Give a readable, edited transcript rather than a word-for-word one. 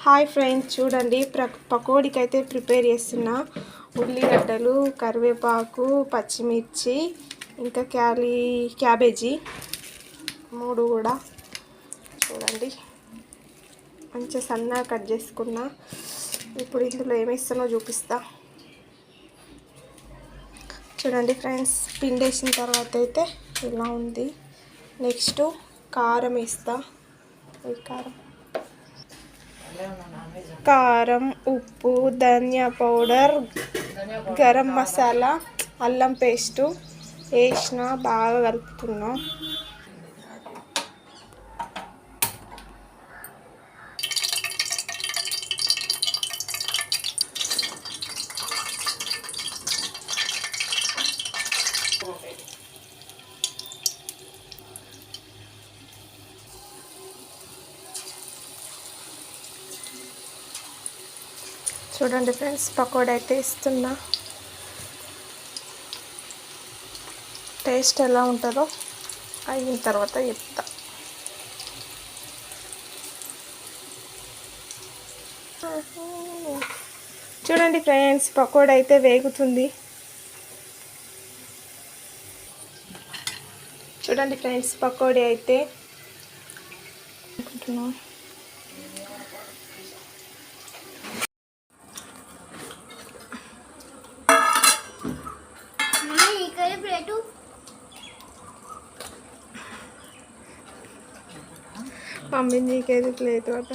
Hi friends, చూడండి పకోడీకి అయితే prepare చేస్తున్నా. ఉల్లిగడ్డలు, కరివేపాకు, పచ్చిమిర్చి, ఇంకా క్యాబేజీ 3 కూడా చూడండి మంచిగా సన్నగా కట్ చేసుకున్నా. ఇప్పుడు ఇందులో ఏమేస్తానో చూపిస్తా. చూడండి ఫ్రెండ్స్, పిండి వేసిన తర్వాత అయితే ఇలా ఉంది. నెక్స్ట్ కారం వేస్తా. కారం, ఉప్పు, ధనియా పౌడర్, గరం మసాలా, అల్లం పేస్టు వేసిన బాగా కలుపుతున్నా. చూడండి ఫ్రెండ్స్, పకోడీ అయితే ఇస్తున్నా. టేస్ట్ ఎలా ఉంటుందో అయిన తర్వాత చెప్తా. చూడండి ఫ్రెండ్స్, పకోడీ అయితే వేగుతుంది. చూడండి ఫ్రెండ్స్, పకోడీ అయితే మమ్మీ నీకేది ప్లేట్ అట.